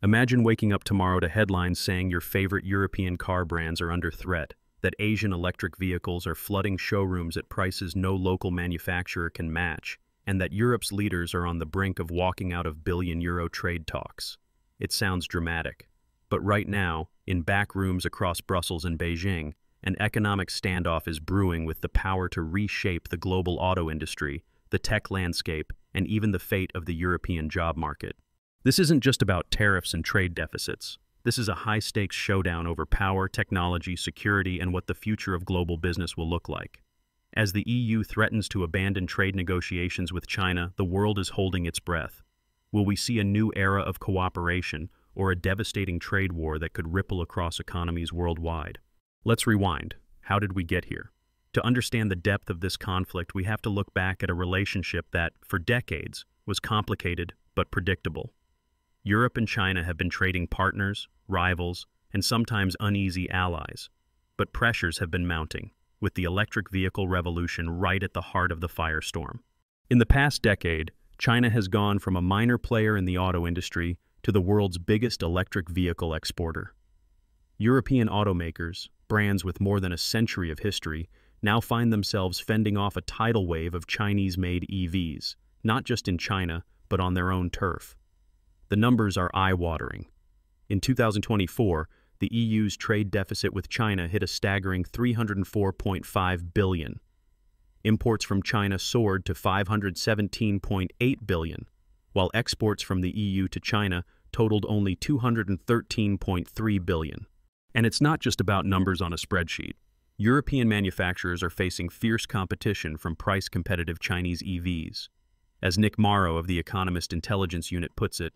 Imagine waking up tomorrow to headlines saying your favorite European car brands are under threat, that Asian electric vehicles are flooding showrooms at prices no local manufacturer can match, and that Europe's leaders are on the brink of walking out of billion-euro trade talks. It sounds dramatic. But right now, in back rooms across Brussels and Beijing, an economic standoff is brewing with the power to reshape the global auto industry, the tech landscape, and even the fate of the European job market. This isn't just about tariffs and trade deficits. This is a high-stakes showdown over power, technology, security, and what the future of global business will look like. As the EU threatens to abandon trade negotiations with China, the world is holding its breath. Will we see a new era of cooperation, or a devastating trade war that could ripple across economies worldwide? Let's rewind. How did we get here? To understand the depth of this conflict, we have to look back at a relationship that, for decades, was complicated but predictable. Europe and China have been trading partners, rivals, and sometimes uneasy allies. But pressures have been mounting, with the electric vehicle revolution right at the heart of the firestorm. In the past decade, China has gone from a minor player in the auto industry to the world's biggest electric vehicle exporter. European automakers, brands with more than a century of history, now find themselves fending off a tidal wave of Chinese-made EVs, not just in China, but on their own turf. The numbers are eye-watering. In 2024, the EU's trade deficit with China hit a staggering $304.5 billion. Imports from China soared to $517.8 billion, while exports from the EU to China totaled only $213.3 billion. And it's not just about numbers on a spreadsheet. European manufacturers are facing fierce competition from price-competitive Chinese EVs. As Nick Morrow of the Economist Intelligence Unit puts it,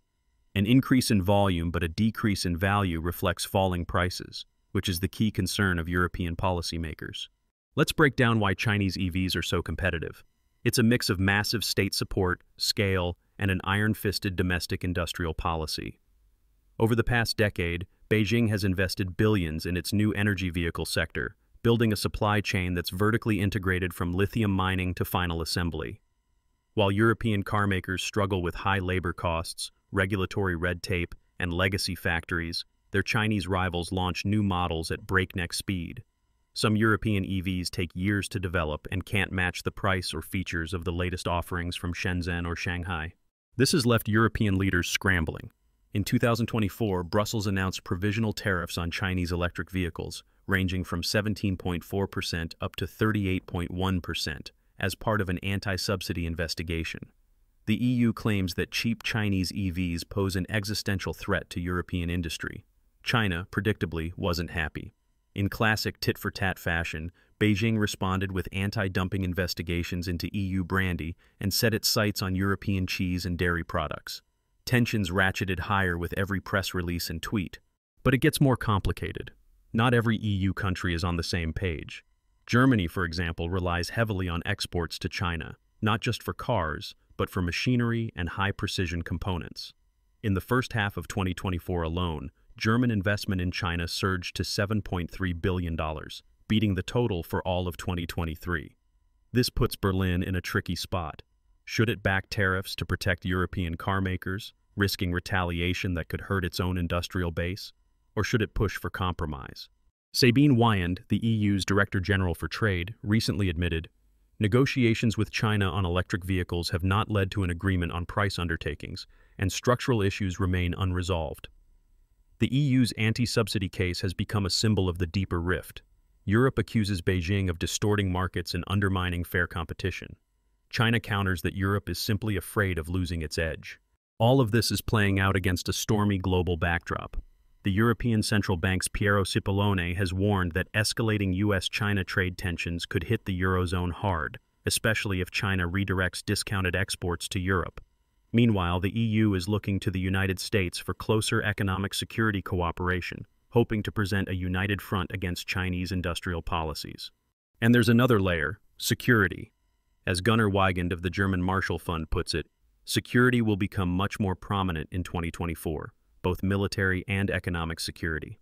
an increase in volume but a decrease in value reflects falling prices, which is the key concern of European policymakers. Let's break down why Chinese EVs are so competitive. It's a mix of massive state support, scale, and an iron-fisted domestic industrial policy. Over the past decade, Beijing has invested billions in its new energy vehicle sector, building a supply chain that's vertically integrated from lithium mining to final assembly. While European carmakers struggle with high labor costs, regulatory red tape, and legacy factories, their Chinese rivals launch new models at breakneck speed. Some European EVs take years to develop and can't match the price or features of the latest offerings from Shenzhen or Shanghai. This has left European leaders scrambling. In 2024, Brussels announced provisional tariffs on Chinese electric vehicles, ranging from 17.4% up to 38.1%, as part of an anti-subsidy investigation. The EU claims that cheap Chinese EVs pose an existential threat to European industry. China, predictably, wasn't happy. In classic tit-for-tat fashion, Beijing responded with anti-dumping investigations into EU brandy and set its sights on European cheese and dairy products. Tensions ratcheted higher with every press release and tweet. But it gets more complicated. Not every EU country is on the same page. Germany, for example, relies heavily on exports to China, not just for cars, but for machinery and high-precision components. In the first half of 2024 alone, German investment in China surged to $7.3 billion, beating the total for all of 2023. This puts Berlin in a tricky spot. Should it back tariffs to protect European carmakers, risking retaliation that could hurt its own industrial base? Or should it push for compromise? Sabine Weyand, the EU's Director General for Trade, recently admitted, "Negotiations with China on electric vehicles have not led to an agreement on price undertakings, and structural issues remain unresolved." The EU's anti-subsidy case has become a symbol of the deeper rift. Europe accuses Beijing of distorting markets and undermining fair competition. China counters that Europe is simply afraid of losing its edge. All of this is playing out against a stormy global backdrop. The European Central Bank's Piero Cipollone has warned that escalating US-China trade tensions could hit the Eurozone hard, especially if China redirects discounted exports to Europe. Meanwhile, the EU is looking to the United States for closer economic security cooperation, hoping to present a united front against Chinese industrial policies. And there's another layer, security. As Gunnar Weigand of the German Marshall Fund puts it, security will become much more prominent in 2024. Both military and economic security.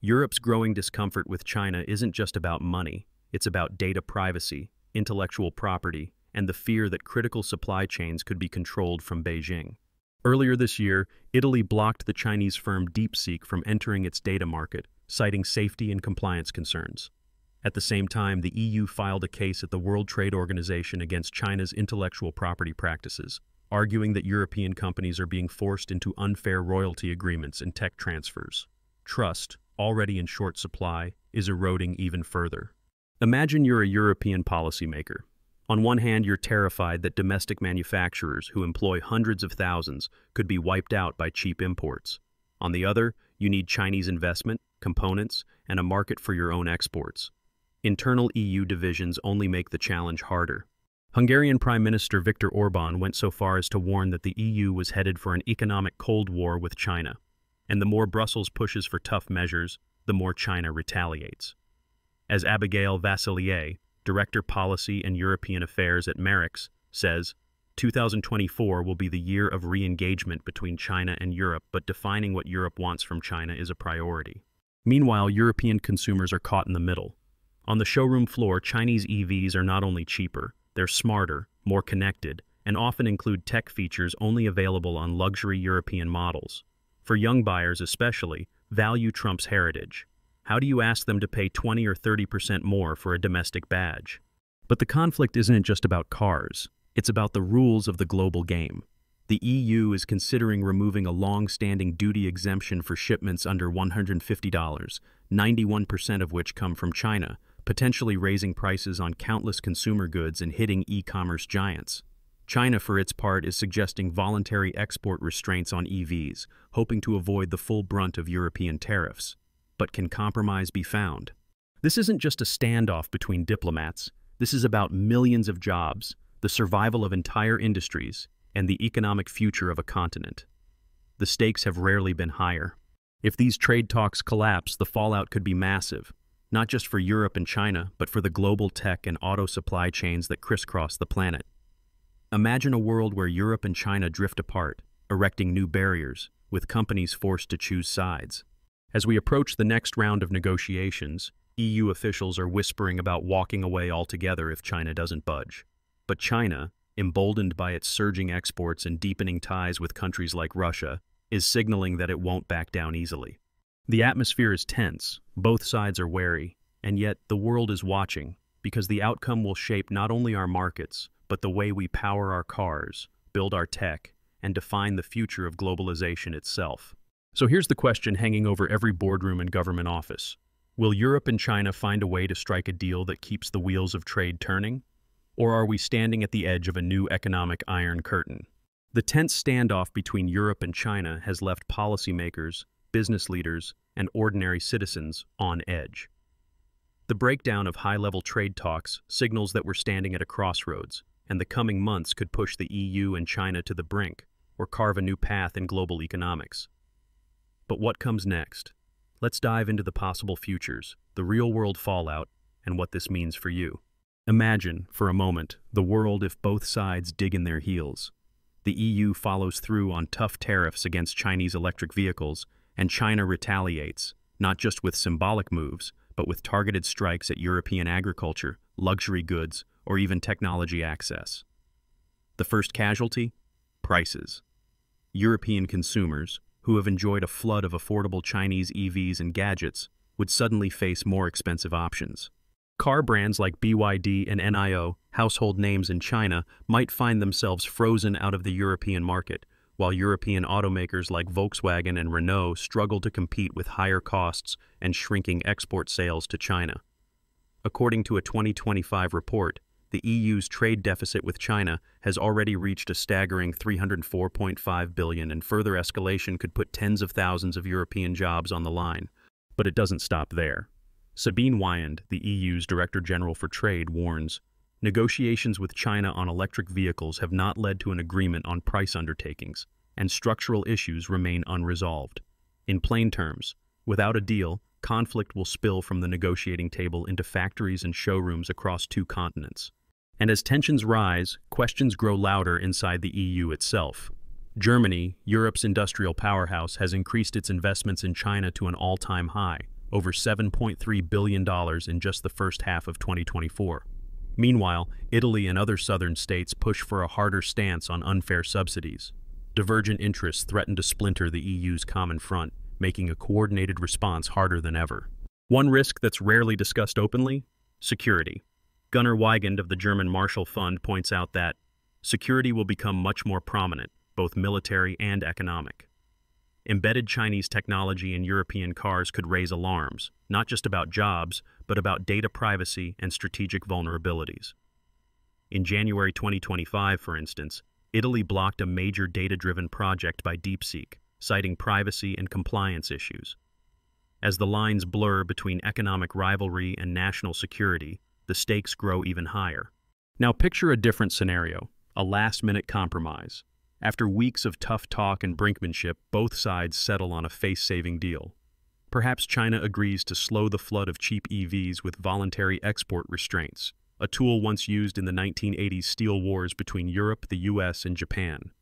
Europe's growing discomfort with China isn't just about money, it's about data privacy, intellectual property, and the fear that critical supply chains could be controlled from Beijing. Earlier this year, Italy blocked the Chinese firm DeepSeek from entering its data market, citing safety and compliance concerns. At the same time, the EU filed a case at the World Trade Organization against China's intellectual property practices, arguing that European companies are being forced into unfair royalty agreements and tech transfers. Trust, already in short supply, is eroding even further. Imagine you're a European policymaker. On one hand, you're terrified that domestic manufacturers who employ hundreds of thousands could be wiped out by cheap imports. On the other, you need Chinese investment, components, and a market for your own exports. Internal EU divisions only make the challenge harder. Hungarian Prime Minister Viktor Orbán went so far as to warn that the EU was headed for an economic Cold War with China. And the more Brussels pushes for tough measures, the more China retaliates. As Abigail Vassilier, Director Policy and European Affairs at Merix, says, 2024 will be the year of re-engagement between China and Europe, but defining what Europe wants from China is a priority. Meanwhile, European consumers are caught in the middle. On the showroom floor, Chinese EVs are not only cheaper, they're smarter, more connected, and often include tech features only available on luxury European models. For young buyers especially, value trumps heritage. How do you ask them to pay 20 or 30% more for a domestic badge? But the conflict isn't just about cars. It's about the rules of the global game. The EU is considering removing a long-standing duty exemption for shipments under $150, 91% of which come from China, potentially raising prices on countless consumer goods and hitting e-commerce giants. China, for its part, is suggesting voluntary export restraints on EVs, hoping to avoid the full brunt of European tariffs. But can compromise be found? This isn't just a standoff between diplomats. This is about millions of jobs, the survival of entire industries, and the economic future of a continent. The stakes have rarely been higher. If these trade talks collapse, the fallout could be massive, not just for Europe and China, but for the global tech and auto supply chains that crisscross the planet. Imagine a world where Europe and China drift apart, erecting new barriers, with companies forced to choose sides. As we approach the next round of negotiations, EU officials are whispering about walking away altogether if China doesn't budge. But China, emboldened by its surging exports and deepening ties with countries like Russia, is signaling that it won't back down easily. The atmosphere is tense, both sides are wary, and yet the world is watching, because the outcome will shape not only our markets, but the way we power our cars, build our tech, and define the future of globalization itself. So here's the question hanging over every boardroom and government office. Will Europe and China find a way to strike a deal that keeps the wheels of trade turning? Or are we standing at the edge of a new economic iron curtain? The tense standoff between Europe and China has left policymakers, business leaders, and ordinary citizens on edge. The breakdown of high-level trade talks signals that we're standing at a crossroads, and the coming months could push the EU and China to the brink, or carve a new path in global economics. But what comes next? Let's dive into the possible futures, the real-world fallout, and what this means for you. Imagine, for a moment, the world if both sides dig in their heels. The EU follows through on tough tariffs against Chinese electric vehicles, and China retaliates, not just with symbolic moves, but with targeted strikes at European agriculture, luxury goods, or even technology access. The first casualty? Prices. European consumers, who have enjoyed a flood of affordable Chinese EVs and gadgets, would suddenly face more expensive options. Car brands like BYD and NIO, household names in China, might find themselves frozen out of the European market, while European automakers like Volkswagen and Renault struggle to compete with higher costs and shrinking export sales to China. According to a 2025 report, the EU's trade deficit with China has already reached a staggering $304.5 billion, and further escalation could put tens of thousands of European jobs on the line. But it doesn't stop there. Sabine Weyand, the EU's Director General for Trade, warns, negotiations with China on electric vehicles have not led to an agreement on price undertakings, and structural issues remain unresolved. In plain terms, without a deal, conflict will spill from the negotiating table into factories and showrooms across two continents. And as tensions rise, questions grow louder inside the EU itself. Germany, Europe's industrial powerhouse, has increased its investments in China to an all-time high, over $7.3 billion in just the first half of 2024. Meanwhile, Italy and other southern states push for a harder stance on unfair subsidies. Divergent interests threaten to splinter the EU's common front, making a coordinated response harder than ever. One risk that's rarely discussed openly: security. Gunnar Weigand of the German Marshall Fund points out that security will become much more prominent, both military and economic. Embedded Chinese technology in European cars could raise alarms, not just about jobs, but about data privacy and strategic vulnerabilities. In January 2025, for instance, Italy blocked a major data-driven project by DeepSeek, citing privacy and compliance issues. As the lines blur between economic rivalry and national security, the stakes grow even higher. Now picture a different scenario, a last-minute compromise. After weeks of tough talk and brinkmanship, both sides settle on a face-saving deal. Perhaps China agrees to slow the flood of cheap EVs with voluntary export restraints, a tool once used in the 1980s steel wars between Europe, the US, and Japan.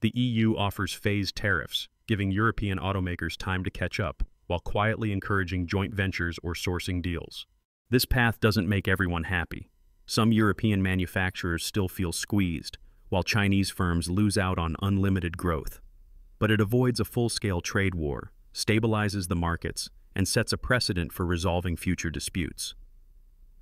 The EU offers phased tariffs, giving European automakers time to catch up, while quietly encouraging joint ventures or sourcing deals. This path doesn't make everyone happy. Some European manufacturers still feel squeezed, while Chinese firms lose out on unlimited growth. But it avoids a full-scale trade war, stabilizes the markets, and sets a precedent for resolving future disputes.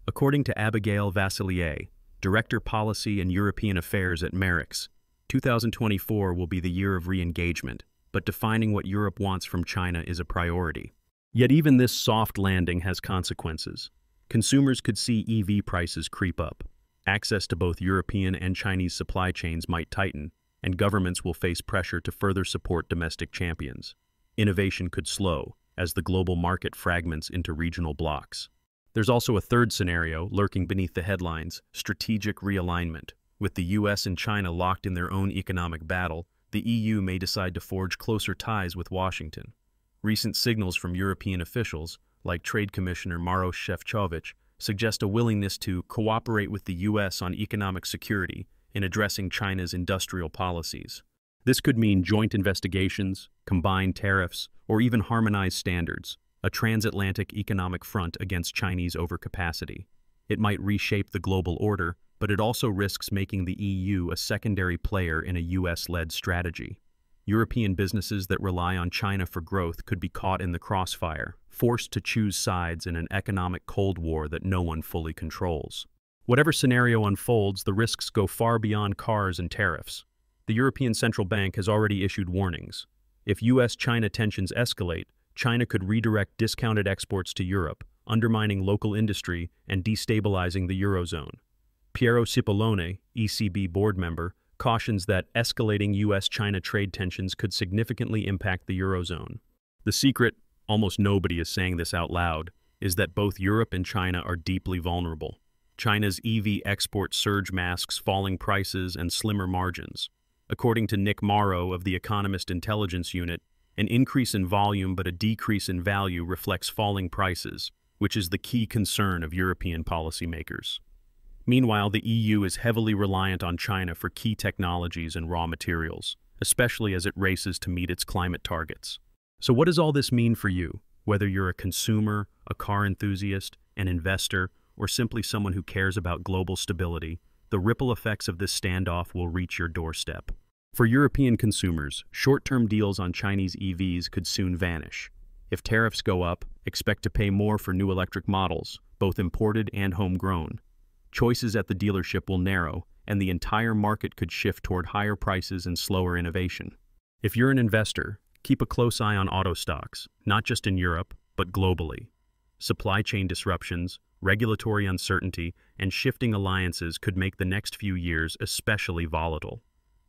According to Abigail Vasilier, Director Policy and European Affairs at Merix, 2024 will be the year of re-engagement, but defining what Europe wants from China is a priority. Yet even this soft landing has consequences. Consumers could see EV prices creep up. Access to both European and Chinese supply chains might tighten, and governments will face pressure to further support domestic champions. Innovation could slow, as the global market fragments into regional blocks. There's also a third scenario lurking beneath the headlines: strategic realignment. With the US and China locked in their own economic battle, the EU may decide to forge closer ties with Washington. Recent signals from European officials, like Trade Commissioner Maros Šefčovič, suggest a willingness to cooperate with the US on economic security in addressing China's industrial policies. This could mean joint investigations, combined tariffs, or even harmonized standards, a transatlantic economic front against Chinese overcapacity. It might reshape the global order, but it also risks making the EU a secondary player in a US-led strategy. European businesses that rely on China for growth could be caught in the crossfire, forced to choose sides in an economic Cold War that no one fully controls. Whatever scenario unfolds, the risks go far beyond cars and tariffs. The European Central Bank has already issued warnings. If US-China tensions escalate, China could redirect discounted exports to Europe, undermining local industry and destabilizing the Eurozone. Piero Cipollone, ECB board member, cautions that escalating US-China trade tensions could significantly impact the Eurozone. The secret, almost nobody is saying this out loud, is that both Europe and China are deeply vulnerable. China's EV export surge masks falling prices and slimmer margins. According to Nick Morrow of the Economist Intelligence Unit, an increase in volume but a decrease in value reflects falling prices, which is the key concern of European policymakers. Meanwhile, the EU is heavily reliant on China for key technologies and raw materials, especially as it races to meet its climate targets. So what does all this mean for you, whether you're a consumer, a car enthusiast, an investor, or simply someone who cares about global stability? The ripple effects of this standoff will reach your doorstep. For European consumers, short-term deals on Chinese EVs could soon vanish. If tariffs go up, expect to pay more for new electric models, both imported and homegrown. Choices at the dealership will narrow, and the entire market could shift toward higher prices and slower innovation. If you're an investor, keep a close eye on auto stocks, not just in Europe, but globally. Supply chain disruptions, regulatory uncertainty, and shifting alliances could make the next few years especially volatile.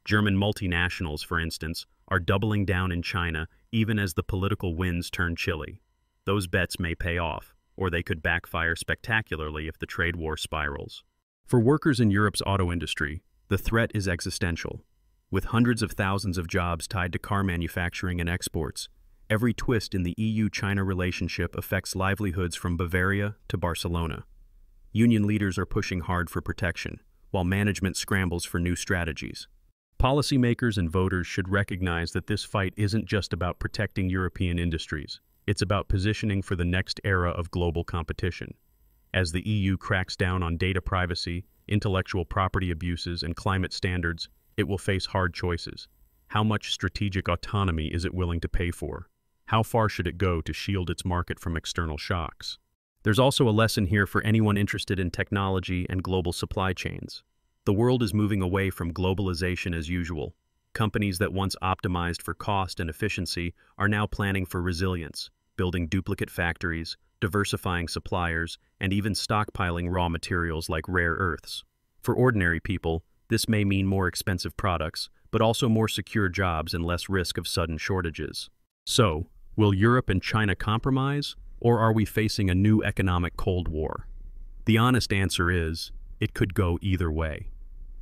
German multinationals, for instance, are doubling down in China even as the political winds turn chilly. Those bets may pay off, or they could backfire spectacularly if the trade war spirals. For workers in Europe's auto industry, the threat is existential. With hundreds of thousands of jobs tied to car manufacturing and exports, every twist in the EU-China relationship affects livelihoods from Bavaria to Barcelona. Union leaders are pushing hard for protection, while management scrambles for new strategies. Policymakers and voters should recognize that this fight isn't just about protecting European industries. It's about positioning for the next era of global competition. As the EU cracks down on data privacy, intellectual property abuses, and climate standards, it will face hard choices. How much strategic autonomy is it willing to pay for? How far should it go to shield its market from external shocks? There's also a lesson here for anyone interested in technology and global supply chains. The world is moving away from globalization as usual. Companies that once optimized for cost and efficiency are now planning for resilience, building duplicate factories, diversifying suppliers, and even stockpiling raw materials like rare earths. For ordinary people, this may mean more expensive products, but also more secure jobs and less risk of sudden shortages. So, will Europe and China compromise, or are we facing a new economic Cold War? The honest answer is, it could go either way.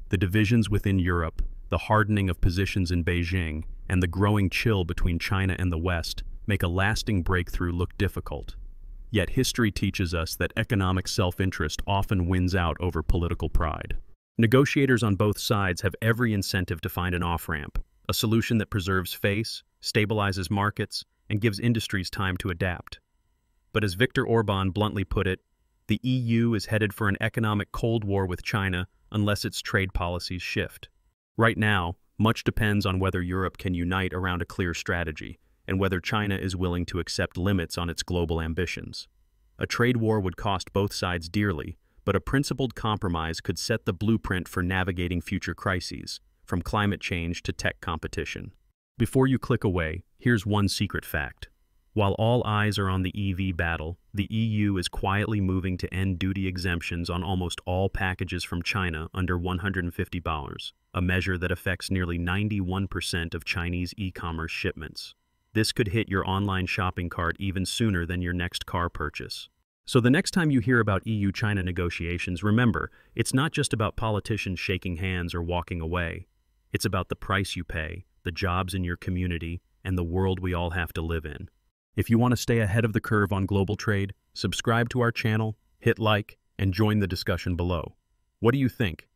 The divisions within Europe, the hardening of positions in Beijing, and the growing chill between China and the West make a lasting breakthrough look difficult. Yet history teaches us that economic self-interest often wins out over political pride. Negotiators on both sides have every incentive to find an off-ramp, a solution that preserves face, stabilizes markets, and gives industries time to adapt. But as Viktor Orban bluntly put it, the EU is headed for an economic Cold War with China unless its trade policies shift. Right now, much depends on whether Europe can unite around a clear strategy, and whether China is willing to accept limits on its global ambitions. A trade war would cost both sides dearly, but a principled compromise could set the blueprint for navigating future crises, from climate change to tech competition. Before you click away, here's one secret fact. While all eyes are on the EV battle, the EU is quietly moving to end duty exemptions on almost all packages from China under $150, a measure that affects nearly 91% of Chinese e-commerce shipments. This could hit your online shopping cart even sooner than your next car purchase. So the next time you hear about EU-China negotiations, remember, it's not just about politicians shaking hands or walking away. It's about the price you pay, the jobs in your community, and the world we all have to live in. If you want to stay ahead of the curve on global trade, subscribe to our channel, hit like, and join the discussion below. What do you think?